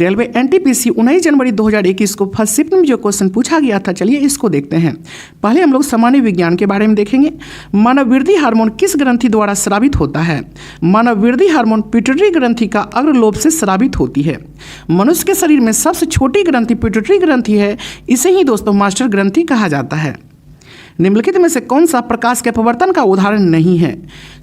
Railway NTPC 19 जनवरी 2021 को first shift में जो क्वेश्चन पूछा गया था, चलिए इसको देखते हैं। पहले हम लोग सामान्य विज्ञान के बारे में देखेंगे। मानव वृद्धि हार्मोन किस ग्रंथि द्वारा स्रावित होता है? मानव वृद्धि हार्मोन पिट्यूटरी ग्रंथि का अग्र लोब से स्रावित होती है। मनुष्य के शरीर में सबसे छोटी ग्रंथि पिट्यूटरी ग्रंथि है, इसे ही दोस्तों मास्टर ग्रंथि कहा जाता है। निम्नलिखित में से कौन सा प्रकाश के अपवर्तन का उदाहरण नहीं है?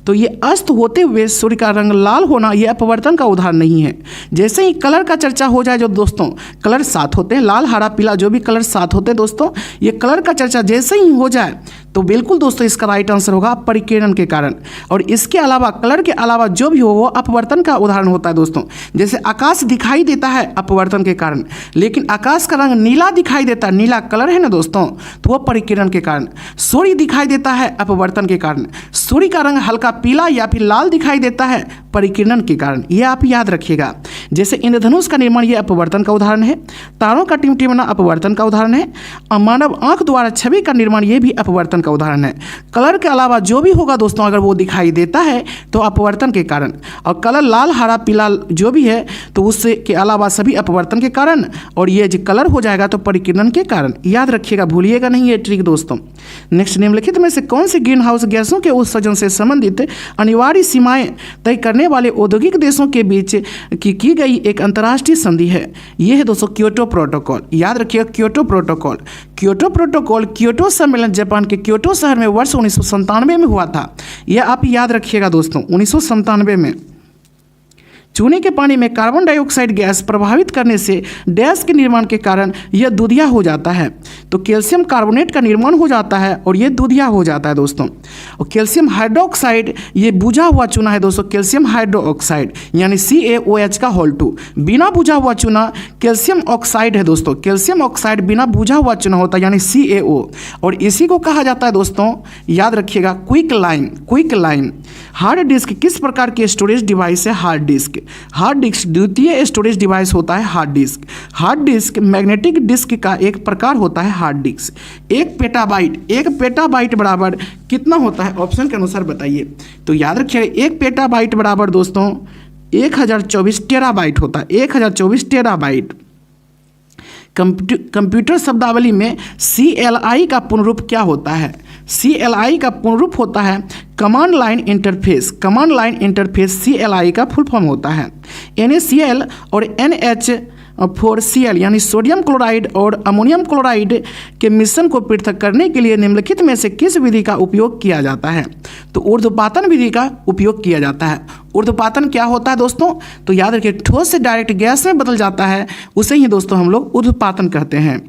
तो ये अस्त होते हुए सूर्य का रंग लाल होना यह अपवर्तन का उदाहरण नहीं है। जैसे ही कलर का चर्चा हो जाए, जो दोस्तों कलर 7 होते हैं, लाल हरा पीला जो भी कलर 7 होते हैं दोस्तों, ये कलर का चर्चा जैसे ही हो जाए तो बिल्कुल दोस्तों इसका राइट आंसर होगा परिकिरण के कारण। और इसके अलावा कलर के अलावा जो भी हो वो अपवर्तन का उदाहरण होता है दोस्तों। जैसे आकाश दिखाई देता है अपवर्तन के कारण, लेकिन आकाश का रंग नीला दिखाई देता है, नीला कलर है ना दोस्तों, तो वो परिकिरण के कारण। सूर्य दिखाई देता है अपवर्तन के कारण, सूर्य का रंग हल्का पीला या फिर लाल दिखाई देता है परिकिरण के कारण। ये आप याद रखिएगा। जैसे इंद्रधनुष का निर्माण ये अपवर्तन का उदाहरण है, तारों का टिमटिमाना अपवर्तन का उदाहरण है, मानव आंख द्वारा छवि का निर्माण ये भी अपवर्तन का उदाहरण है। कलर के अलावा जो भी होगा दोस्तों अगर वो दिखाई देता है तो अपवर्तन के कारण, और कलर लाल हरा पीला जो भी है तो उससे के अलावा सभी अपवर्तन के कारण, और ये जो कलर हो जाएगा तो परिकिरण के कारण। याद रखिएगा, भूलिएगा नहीं ये ट्रिक दोस्तों। नेक्स्ट, निम्नलिखित में से कौन सी ग्रीन हाउस गैसों के उत्सर्जन से संबंधित अनिवार्य सीमाएं तय करने वाले औद्योगिक देशों के बीच की गई एक अंतर्राष्ट्रीय संधि है? यह है दोस्तों क्योटो प्रोटोकॉल। याद रखिएगा Kyoto protocol. Kyoto protocol Kyoto सम्मेलन जापान के क्योटो शहर में वर्ष 1997 में हुआ था। यह आप याद रखिएगा दोस्तों, 1997 में। चूने के पानी में कार्बन डाइऑक्साइड गैस प्रभावित करने से डैश के निर्माण के कारण यह दूधिया हो जाता है। तो कैल्शियम कार्बोनेट का निर्माण हो जाता है और यह दूधिया हो जाता है दोस्तों। और कैल्शियम हाइड्रोक्साइड ये बुझा हुआ चूना है दोस्तों, कैल्शियम हाइड्रोक्साइड यानी CaOH का होल 2। बिना बुझा हुआ चूना कैल्शियम ऑक्साइड है दोस्तों, कैल्शियम ऑक्साइड बिना बुझा हुआ चूना होता है यानी CaO। और इसी को कहा जाता है दोस्तों, याद रखिएगा, quick lime. Quick lime. Hard disk किस प्रकार की स्टोरेज डिवाइस है? Hard disk. हार्ड डिस्क द्वितीय स्टोरेज डिवाइस होता है hard disk. Hard disk magnetic disk का एक प्रकार होता है हार्ड डिस्क। 1 पेटाबाइट बराबर कितना होता है? ऑप्शन के अनुसार बताइए। तो याद रखिएगा 1 पेटाबाइट बराबर दोस्तों 1024 टेराबाइट होता है, 1024 टेराबाइट। कंप्यूटर शब्दावली में CLI का पूर्ण रूप क्या होता है? CLI का पूर्ण रूप होता है command line interface. Command line interface CLI का फुल फॉर्म होता है। NaCl और NH4Cl यानी सोडियम क्लोराइड और अमोनियम क्लोराइड के मिश्रण को पृथक करने के लिए निम्नलिखित में से किस विधि का उपयोग किया जाता है? तो ऊर्ध्वपातन विधि का उपयोग किया जाता है। ऊर्ध्वपातन क्या होता है दोस्तों? तो याद रखिए, ठोस से डायरेक्ट गैस में बदल जाता है, उसे ही दोस्तों हम लोग ऊर्ध्वपातन कहते हैं।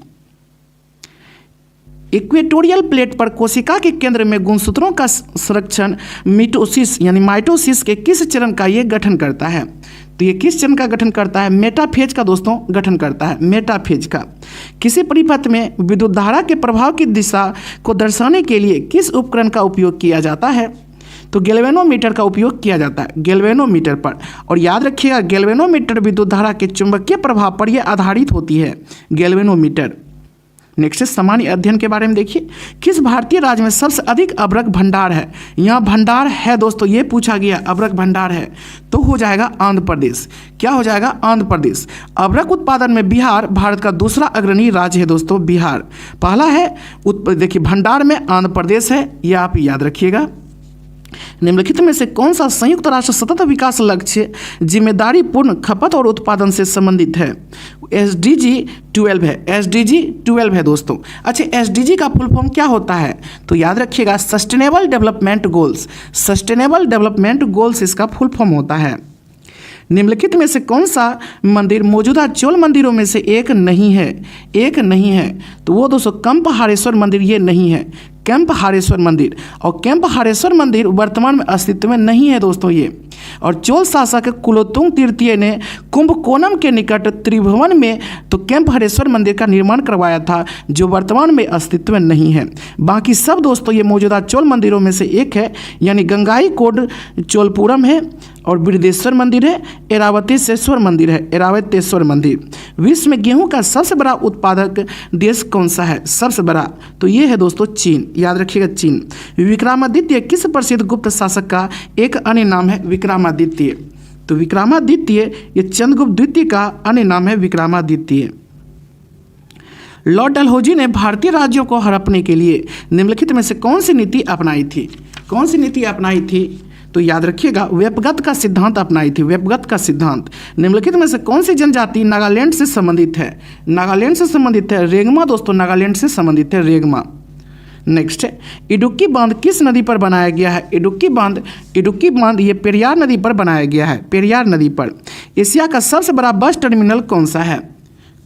इक्वेटोरियल प्लेट पर कोशिका के केंद्र में गुणसूत्रों का संरक्षण मिटोसिस यानी माइटोसिस के किस चरण का ये गठन करता है? तो ये किस चरण का गठन करता है? मेटाफेज का दोस्तों गठन करता है, मेटाफेज का। किसी परिपथ में विद्युत धारा के प्रभाव की दिशा को दर्शाने के लिए किस उपकरण का उपयोग किया जाता है? तो गैल्वेनोमीटर का उपयोग किया जाता है, गैल्वेनोमीटर पर। और याद रखिएगा गैल्वेनोमीटर विद्युत धारा के चुंबकीय प्रभाव पर यह आधारित होती है, गैल्वेनोमीटर। नेक्स्ट, सामान्य अध्ययन के बारे में देखिए। किस भारतीय राज्य में सबसे अधिक अभ्रक भंडार है? यहाँ भंडार है दोस्तों, ये पूछा गया, अभ्रक भंडार है तो हो जाएगा आंध्र प्रदेश। क्या हो जाएगा? आंध्र प्रदेश। अभ्रक उत्पादन में बिहार भारत का दूसरा अग्रणी राज्य है दोस्तों, बिहार। पहला है देखिए भंडार में आंध्र प्रदेश है, ये आप याद रखिएगा। निम्नलिखित में से कौन सा संयुक्त राष्ट्र सतत विकास लक्ष्य जिम्मेदारी पूर्ण खपत और उत्पादन से संबंधित है? SDG 12 है, SDG 12 है दोस्तों। अच्छा, SDG का फुल फॉर्म क्या होता है? तो याद रखिएगा sustainable development goals. Sustainable development goals इसका फुल फॉर्म होता है। निम्नलिखित में से कौन सा मंदिर मौजूदा चोल मंदिरों में से एक नहीं है? एक नहीं है तो वो दोस्तों कंप हारेश्वर मंदिर ये नहीं है, कैंप हारेश्वर मंदिर। और कैंप हारेश्वर मंदिर वर्तमान में अस्तित्व में नहीं है दोस्तों ये। और चोल शासक कुलोत्तुंग तृतीय ने कुंभकोणम के निकट त्रिभुवन में तो कैंप हरेश्वर मंदिर का निर्माण करवाया था, जो वर्तमान में अस्तित्व में नहीं है। बाकी सब दोस्तों ये मौजूदा चोल मंदिरों में से एक है, यानी गंगाईकोंड चोलपुरम है और बृहदेश्वर मंदिर है, ऐरावतेश्वर मंदिर है, ऐरावतेश्वर मंदिर। विश्व में गेहूं का सबसे बड़ा उत्पादक देश कौन सा है? सबसे बड़ा तो ये है दोस्तों चीन, याद रखिएगा चीन। विक्रमादित्य किस प्रसिद्ध गुप्त शासक का एक अन्य नाम है? विक्रमादित्य। तो विक्रमादित्य ये चंद्रगुप्त द्वितीय का अन्य नाम है विक्रमादित्य। लॉर्ड डलहौजी ने भारतीय राज्यों को हड़पने के लिए निम्नलिखित में से कौन सी नीति अपनाई थी? कौन सी नीति अपनाई थी? तो याद रखिएगा, व्यपगत का सिद्धांत अपनाई थी। व्यपगत का सिद्धांत। निम्नलिखित में से कौन सी जनजाति नागालैंड से संबंधित है? नागालैंड से संबंधित है रेंगमा दोस्तों, नागालैंड से संबंधित है रेंगमा। नेक्स्ट है, इडुक्की बांध किस नदी पर बनाया गया है? इडुक्की बांध ये पेरियार नदी पर बनाया गया है, पेरियार नदी पर। एशिया का सबसे बड़ा बस टर्मिनल कौन सा है?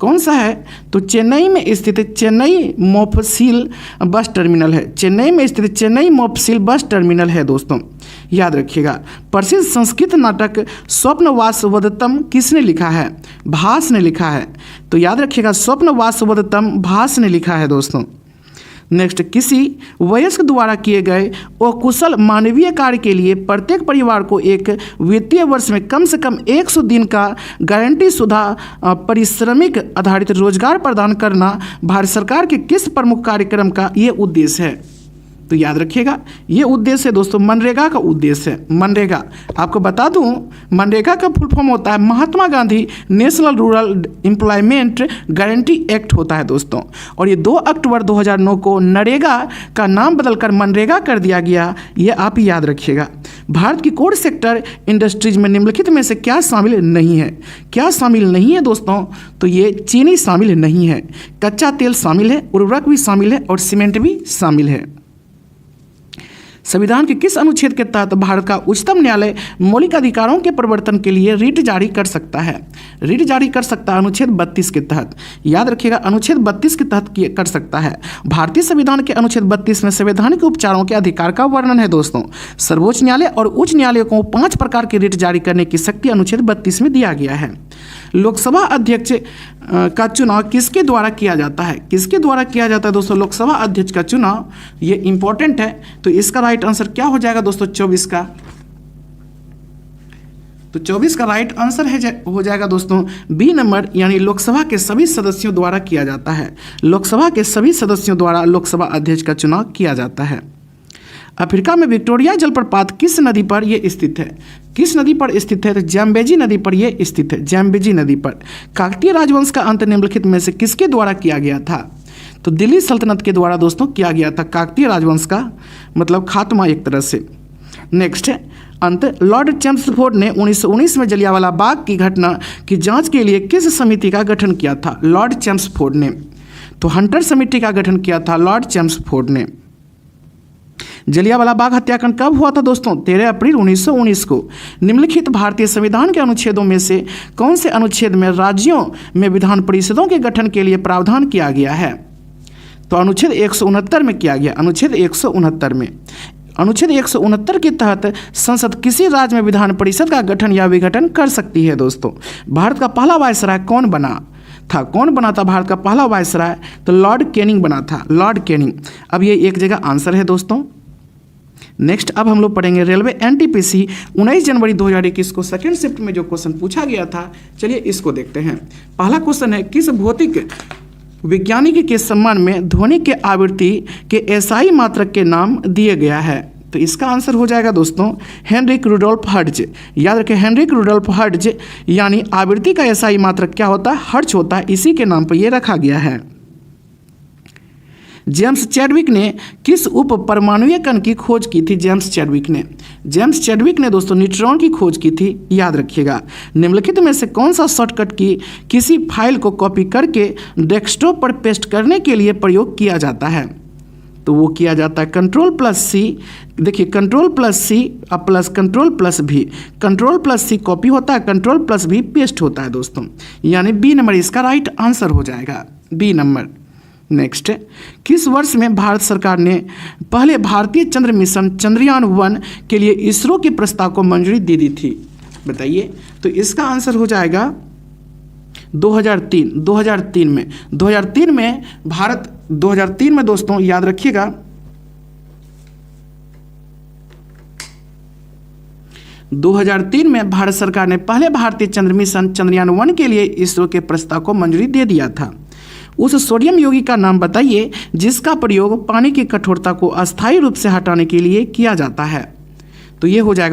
कौन सा है? तो चेन्नई में स्थित चेन्नई मोफसिल बस टर्मिनल है। चेन्नई में स्थित चेन्नई मोफसिल बस टर्मिनल है दोस्तों, याद रखिएगा। प्रसिद्ध संस्कृत नाटक स्वप्नवासवदत्तम किसने लिखा है? भास ने लिखा है। तो याद रखिएगा, स्वप्नवासवदत्तम भास ने लिखा है दोस्तों। नेक्स्ट, किसी वयस्क द्वारा किए गए अकुशल मानवीय कार्य के लिए प्रत्येक परिवार को एक वित्तीय वर्ष में कम से कम 100 दिन का गारंटी शुदा पारिश्रमिक आधारित रोजगार प्रदान करना भारत सरकार के किस प्रमुख कार्यक्रम का ये उद्देश्य है? तो याद रखिएगा, ये उद्देश्य है दोस्तों मनरेगा का उद्देश्य है। मनरेगा आपको बता दूं, मनरेगा का फुल फॉर्म होता है Mahatma Gandhi national rural employment guarantee act होता है दोस्तों। और ये 2 अक्टूबर 2009 को नरेगा का नाम बदलकर मनरेगा कर दिया गया, ये आप याद रखिएगा। भारत की कोर सेक्टर इंडस्ट्रीज में निम्नलिखित में से क्या शामिल नहीं है? क्या शामिल नहीं है दोस्तों? तो ये चीनी शामिल नहीं है, कच्चा तेल शामिल है, उर्वरक भी शामिल है और सीमेंट भी शामिल है। संविधान के किस अनुच्छेद के तहत भारत का उच्चतम न्यायालय मौलिक अधिकारों के परिवर्तन के लिए रिट जारी कर सकता है? रिट जारी कर सकता है अनुच्छेद 32 के तहत। याद रखिएगा, अनुच्छेद 32 के तहत कर सकता है। भारतीय संविधान के अनुच्छेद 32 में संवैधानिक उपचारों के अधिकार का वर्णन है दोस्तों। सर्वोच्च न्यायालय और उच्च न्यायालय को 5 प्रकार की रिट जारी करने की शक्ति अनुच्छेद 32 में दिया गया है। लोकसभा अध्यक्ष का चुनाव किसके द्वारा किया जाता है? किसके द्वारा किया जाता है दोस्तों लोकसभा अध्यक्ष का चुनाव? ये इंपॉर्टेंट है। तो इसका राइट आंसर क्या हो जाएगा दोस्तों 24 का? तो 24 का राइट आंसर हो जाएगा दोस्तों बी नंबर, यानी लोकसभा के सभी सदस्यों द्वारा किया जाता है। लोकसभा के सभी सदस्यों द्वारा लोकसभा अध्यक्ष का चुनाव किया जाता है। अफ्रीका में विक्टोरिया जलप्रपात किस नदी पर यह स्थित है? किस नदी पर स्थित है? तो जैम्बेजी नदी पर यह स्थित है, जैम्बेजी नदी पर। काकतीय राजवंश का अंत निम्नलिखित में से किसके द्वारा किया गया था? तो दिल्ली सल्तनत के द्वारा दोस्तों किया गया था। काकतीय राजवंश का मतलब खात्मा एक तरह से। नेक्स्ट है अंत, लॉर्ड चेम्सफोर्ड ने 1919 में जलियांवाला बाग की घटना की जांच के लिए किस समिति का गठन किया था? लॉर्ड चेम्सफोर्ड ने। तो हंटर समिति का गठन किया था लॉर्ड चेम्सफोर्ड ने। जलियांवाला बाग हत्याकांड कब हुआ था दोस्तों? 13 अप्रैल 1919 को। निम्नलिखित भारतीय संविधान के अनुच्छेदों में से कौन से अनुच्छेद में राज्यों में विधान परिषदों के गठन के लिए प्रावधान किया गया है? तो अनुच्छेद 169 में किया गया। अनुच्छेद 169 में, अनुच्छेद 169 के तहत संसद किसी राज्य में विधान परिषद का गठन या विघटन कर सकती है दोस्तों। भारत का पहला वायसराय कौन बना था? कौन बना था भारत का पहला वायसराय? तो लॉर्ड कैनिंग बना था, लॉर्ड कैनिंग। अब ये एक जगह आंसर है दोस्तों। नेक्स्ट अब हम लोग पढ़ेंगे रेलवे एनटीपीसी 19 जनवरी 2021 को सेकेंड शिफ्ट में जो क्वेश्चन पूछा गया था, चलिए इसको देखते हैं। पहला क्वेश्चन है, किस भौतिक वैज्ञानिक के सम्मान में ध्वनि के आवृत्ति के एसआई मात्रक के नाम दिए गया है? तो इसका आंसर हो जाएगा दोस्तों हेनरिक रुडोल्फ हर्ट्ज। याद रखें, हेनरिक रुडोल्फ हर्ट्ज, यानी आवृत्ति का एसआई मात्रक क्या होता है? हर्ट्ज होता है। इसी के नाम पर यह रखा गया है। जेम्स चैडविक ने किस उप परमाणुीय कण की खोज की थी? जेम्स चैडविक ने दोस्तों न्यूट्रॉन की खोज की थी। याद रखिएगा, निम्नलिखित में से कौन सा शॉर्टकट की किसी फाइल को कॉपी करके डेस्कटॉप पर पेस्ट करने के लिए प्रयोग किया जाता है? तो वो किया जाता है Ctrl+C। देखिए Ctrl+C plus Ctrl+V। Ctrl+C copy होता है, Ctrl+V पेस्ट होता है दोस्तों, यानी बी नंबर इसका राइट आंसर हो जाएगा, बी नंबर। नेक्स्ट, किस वर्ष में भारत सरकार ने पहले भारतीय चंद्र मिशन चंद्रयान-1 के लिए इसरो के प्रस्ताव को मंजूरी दे दी थी? बताइए। तो इसका आंसर हो जाएगा 2003 में। 2003 में भारत 2003 में दोस्तों याद रखिएगा 2003 में भारत सरकार ने पहले भारतीय चंद्र मिशन चंद्रयान-1 के लिए इसरो के प्रस्ताव को मंजूरी दे दिया था। उस सोडियम यौगिक का नाम बताइए जिसका प्रयोग पानी की कठोरता को अस्थायी रूप से हटाने के लिए किया जाता है? तो ये हो जाएगा